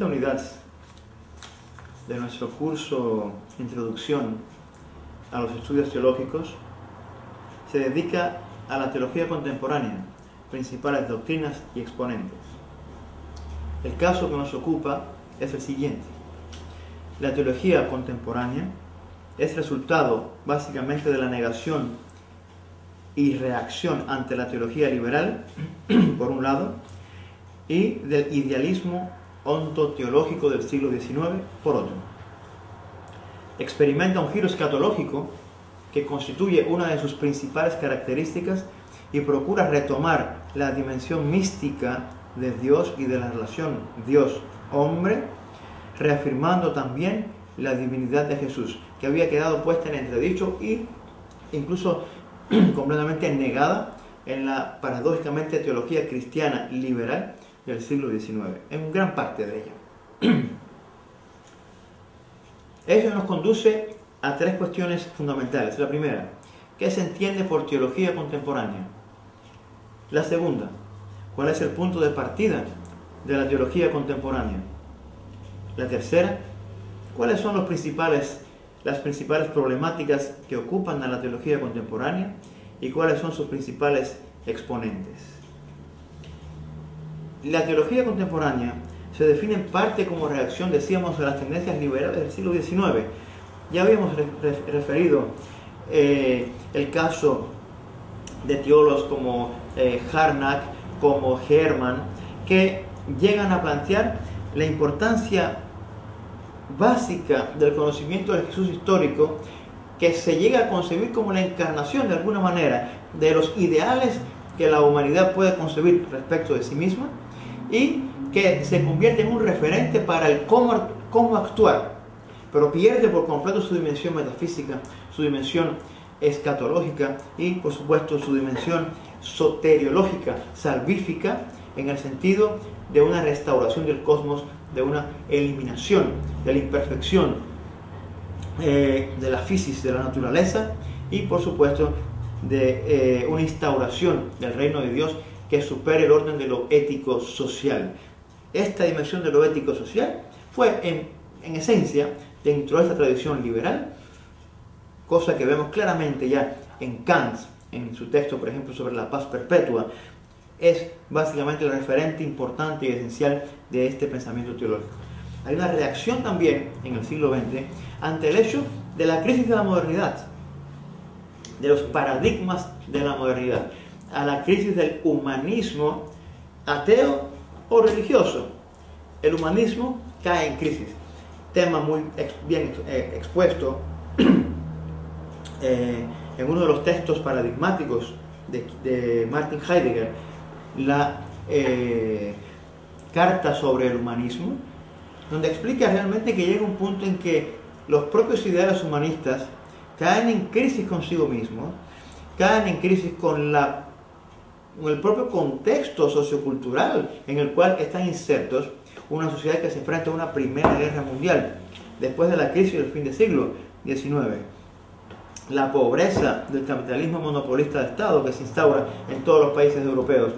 esta unidad de nuestro curso Introducción a los Estudios Teológicos se dedica a la teología contemporánea, principales doctrinas y exponentes. El caso que nos ocupa es el siguiente. La teología contemporánea es resultado básicamente de la negación y reacción ante la teología liberal, por un lado, y del idealismo ontoteológico del siglo XIX, por otro. Experimenta un giro escatológico que constituye una de sus principales características y procura retomar la dimensión mística de Dios y de la relación Dios-hombre, reafirmando también la divinidad de Jesús, que había quedado puesta en entredicho e incluso completamente negada en la paradójicamente teología cristiana liberal del siglo XIX, en gran parte de ella. Eso nos conduce a tres cuestiones fundamentales. La primera, ¿qué se entiende por teología contemporánea? La segunda, ¿cuál es el punto de partida de la teología contemporánea? La tercera, ¿cuáles son las principales problemáticas que ocupan a la teología contemporánea y cuáles son sus principales exponentes? La teología contemporánea se define en parte como reacción, decíamos, a las tendencias liberales del siglo XIX. Ya habíamos referido el caso de teólogos como Harnack, como Hermann, que llegan a plantear la importancia básica del conocimiento del Jesús histórico, que se llega a concebir como la encarnación de alguna manera de los ideales que la humanidad puede concebir respecto de sí misma y que se convierte en un referente para el cómo actuar, pero pierde por completo su dimensión metafísica, su dimensión escatológica y por supuesto su dimensión soteriológica, salvífica, en el sentido de una restauración del cosmos, de una eliminación de la imperfección de la fisis de la naturaleza y por supuesto de una instauración del reino de Dios que supere el orden de lo ético-social. Esta dimensión de lo ético-social fue en esencia dentro de esta tradición liberal, cosa que vemos claramente ya en Kant, en su texto por ejemplo sobre la paz perpetua, es básicamente el referente importante y esencial de este pensamiento teológico. Hay una reacción también en el siglo XX ante el hecho de la crisis de la modernidad, de los paradigmas de la modernidad, a la crisis del humanismo ateo o religioso. El humanismo cae en crisis, tema muy bien expuesto en uno de los textos paradigmáticos de Martin Heidegger, la carta sobre el humanismo, donde explica realmente que llega un punto en que los propios ideales humanistas caen en crisis consigo mismos, caen en crisis con el propio contexto sociocultural en el cual están insertos, una sociedad que se enfrenta a una primera guerra mundial, después de la crisis del fin del siglo XIX. La pobreza del capitalismo monopolista de Estado que se instaura en todos los países europeos.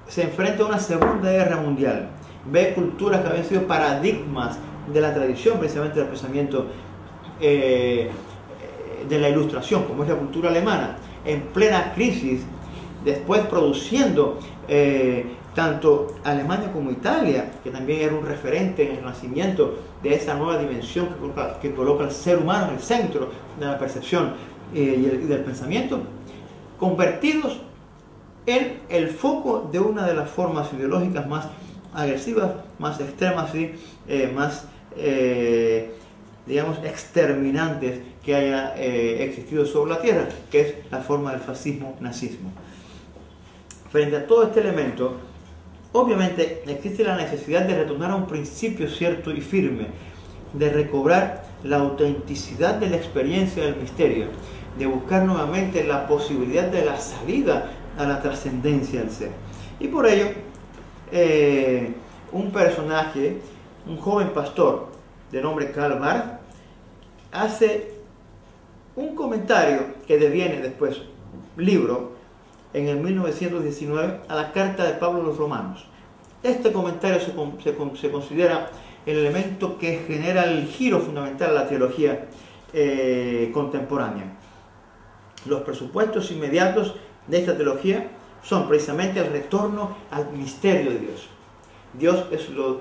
Se enfrenta a una segunda guerra mundial. Ve culturas que habían sido paradigmas de la tradición, precisamente del pensamiento de la Ilustración, como es la cultura alemana, en plena crisis, después produciendo tanto Alemania como Italia, que también era un referente en el nacimiento de esa nueva dimensión que coloca al ser humano en el centro de la percepción y del pensamiento, convertidos en el foco de una de las formas ideológicas más agresivas, más extremas y más, digamos, exterminantes que haya existido sobre la tierra, que es la forma del fascismo-nazismo. Frente a todo este elemento, obviamente existe la necesidad de retornar a un principio cierto y firme, de recobrar la autenticidad de la experiencia del misterio, de buscar nuevamente la posibilidad de la salida a la trascendencia del ser. Y por ello, un personaje, un joven pastor de nombre Karl Barth, hace un comentario que deviene después libro en el 1919 a la carta de Pablo a los Romanos. Este comentario se considera el elemento que genera el giro fundamental a la teología contemporánea. Los presupuestos inmediatos de esta teología son precisamente el retorno al misterio de Dios. Dios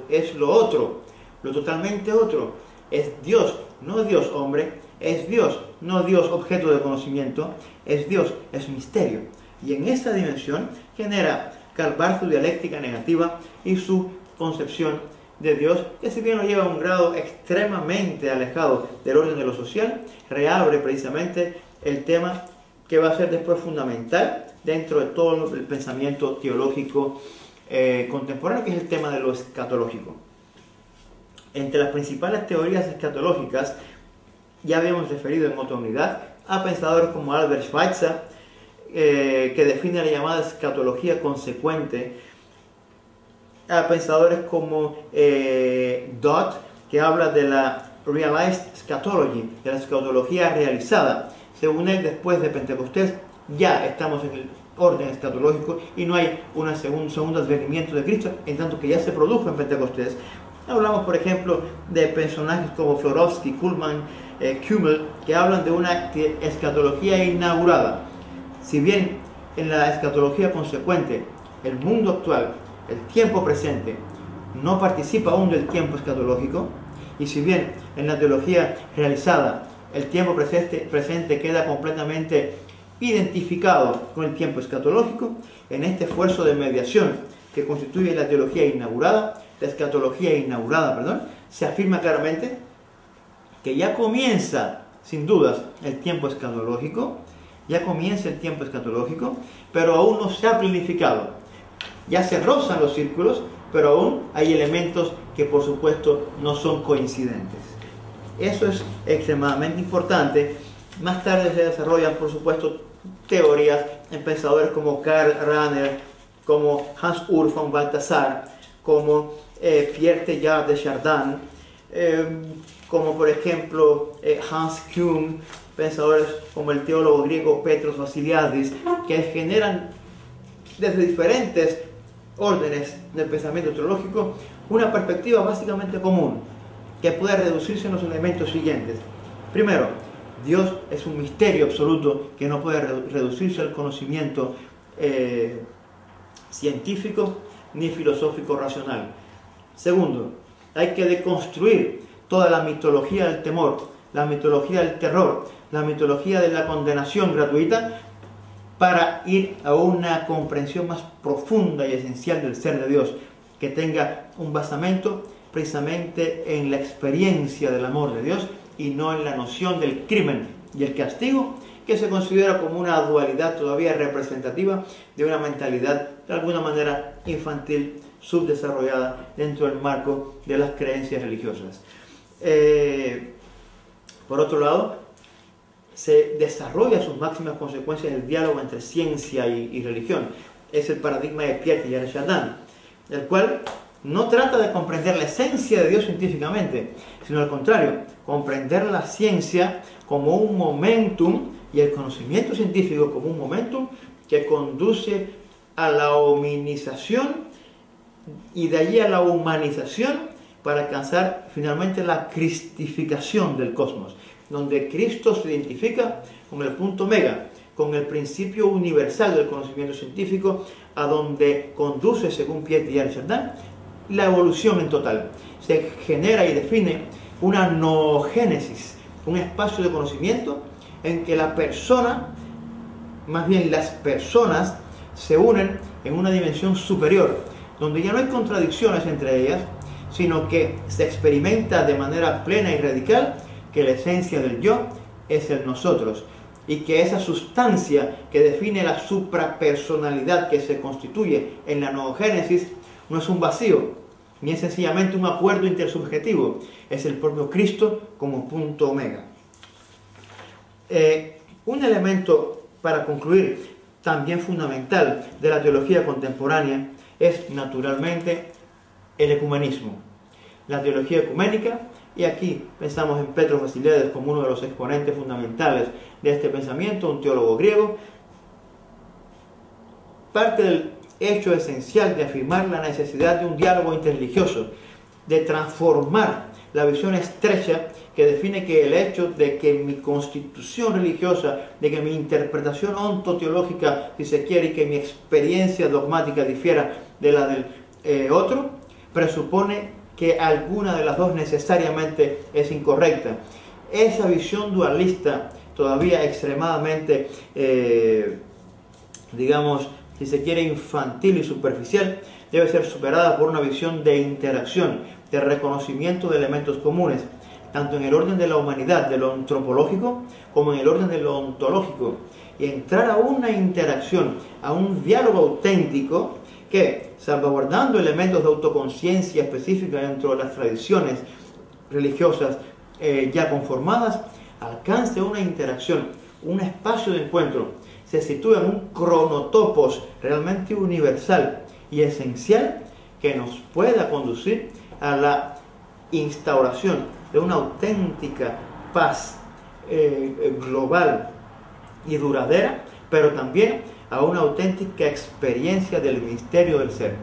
es lo otro, lo totalmente otro. Es Dios, no Dios hombre, es Dios, no Dios objeto de conocimiento, es Dios, es misterio. Y en esa dimensión genera Karl Barth su dialéctica negativa y su concepción de Dios, que si bien lo lleva a un grado extremadamente alejado del orden de lo social, reabre precisamente el tema que va a ser después fundamental dentro de todo el pensamiento teológico contemporáneo, que es el tema de lo escatológico. Entre las principales teorías escatológicas, ya habíamos referido en otra unidad a pensadores como Albert Schweitzer, que define la llamada escatología consecuente, a pensadores como Dodd, que habla de la realized eschatology, de la escatología realizada. Según él, después de Pentecostés ya estamos en el orden escatológico y no hay un segundo advenimiento de Cristo, en tanto que ya se produjo en Pentecostés. Hablamos, por ejemplo, de personajes como Florovsky, Kuhlman, Kümmel, que hablan de una escatología inaugurada. Si bien en la escatología consecuente el mundo actual, el tiempo presente, no participa aún del tiempo escatológico, y si bien en la teología realizada el tiempo presente queda completamente identificado con el tiempo escatológico, en este esfuerzo de mediación que constituye la teología inaugurada, la escatología inaugurada, se afirma claramente que ya comienza, sin dudas, el tiempo escatológico, pero aún no se ha planificado. Ya se rozan los círculos, pero aún hay elementos que por supuesto no son coincidentes. Eso es extremadamente importante. Más tarde se desarrollan, por supuesto, teorías en pensadores como Karl Rahner, como Hans-Urs von Balthasar, como Pierre Teilhard de Chardin, como por ejemplo Hans Kuhn, pensadores como el teólogo griego Petros Vasiliadis, que generan desde diferentes órdenes del pensamiento teológico una perspectiva básicamente común, que puede reducirse en los elementos siguientes. Primero, Dios es un misterio absoluto que no puede reducirse al conocimiento científico ni filosófico racional. Segundo, hay que deconstruir toda la mitología del temor, la mitología del terror, la mitología de la condenación gratuita, para ir a una comprensión más profunda y esencial del ser de Dios, que tenga un basamento precisamente en la experiencia del amor de Dios y no en la noción del crimen y el castigo, que se considera como una dualidad todavía representativa de una mentalidad de alguna manera infantil, subdesarrollada dentro del marco de las creencias religiosas. Por otro lado, se desarrolla sus máximas consecuencias el diálogo entre ciencia y religión. Es el paradigma de Pierre Teilhard de Chardin, el cual no trata de comprender la esencia de Dios científicamente, sino al contrario, comprender la ciencia como un momentum y el conocimiento científico como un momentum que conduce a la hominización y de allí a la humanización para alcanzar finalmente la cristificación del cosmos, donde Cristo se identifica con el punto mega, con el principio universal del conocimiento científico, a donde conduce, según Pierre Teilhard de Chardin, la evolución en total. Se genera y define una noogénesis, un espacio de conocimiento en que la persona, más bien las personas, se unen en una dimensión superior, donde ya no hay contradicciones entre ellas, sino que se experimenta de manera plena y radical que la esencia del yo es el nosotros, y que esa sustancia que define la suprapersonalidad que se constituye en la noogénesis no es un vacío, ni es sencillamente un acuerdo intersubjetivo, es el propio Cristo como punto omega. Un elemento, para concluir, también fundamental de la teología contemporánea es naturalmente el ecumenismo, la teología ecuménica. Y aquí pensamos en Petros Vasiliadis como uno de los exponentes fundamentales de este pensamiento, un teólogo griego. Parte del hecho esencial de afirmar la necesidad de un diálogo interreligioso, de transformar la visión estrecha que define que el hecho de que mi constitución religiosa, de que mi interpretación ontoteológica, si se quiere, y que mi experiencia dogmática difiera de la del otro, presupone que alguna de las dos necesariamente es incorrecta. Esa visión dualista, todavía extremadamente, digamos, si se quiere, infantil y superficial, debe ser superada por una visión de interacción, de reconocimiento de elementos comunes, tanto en el orden de la humanidad, de lo antropológico, como en el orden de lo ontológico, y entrar a una interacción, a un diálogo auténtico que, salvaguardando elementos de autoconciencia específica dentro de las tradiciones religiosas ya conformadas, alcance una interacción, un espacio de encuentro, se sitúa en un cronotopos realmente universal y esencial que nos pueda conducir a la instauración de una auténtica paz global y duradera, pero también a una auténtica experiencia del misterio del ser.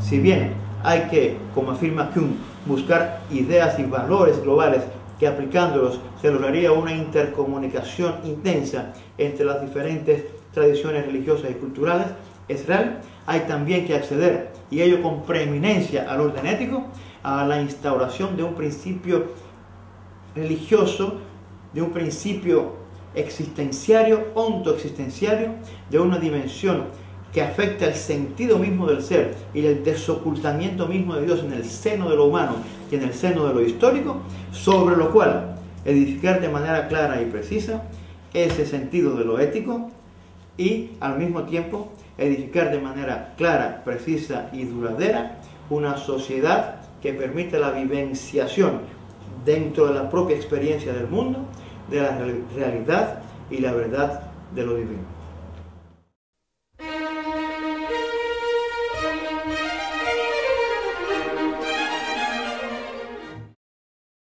Si bien hay que, como afirma Kuhn, buscar ideas y valores globales que aplicándolos se lograría una intercomunicación intensa entre las diferentes tradiciones religiosas y culturales, es real, hay también que acceder, y ello con preeminencia al orden ético, a la instauración de un principio religioso, de un principio existenciario, ontoexistenciario, de una dimensión que afecta el sentido mismo del ser y el desocultamiento mismo de Dios en el seno de lo humano y en el seno de lo histórico, sobre lo cual edificar de manera clara y precisa ese sentido de lo ético y al mismo tiempo edificar de manera clara, precisa y duradera una sociedad que permita la vivenciación dentro de la propia experiencia del mundo, de la realidad y la verdad de lo divino.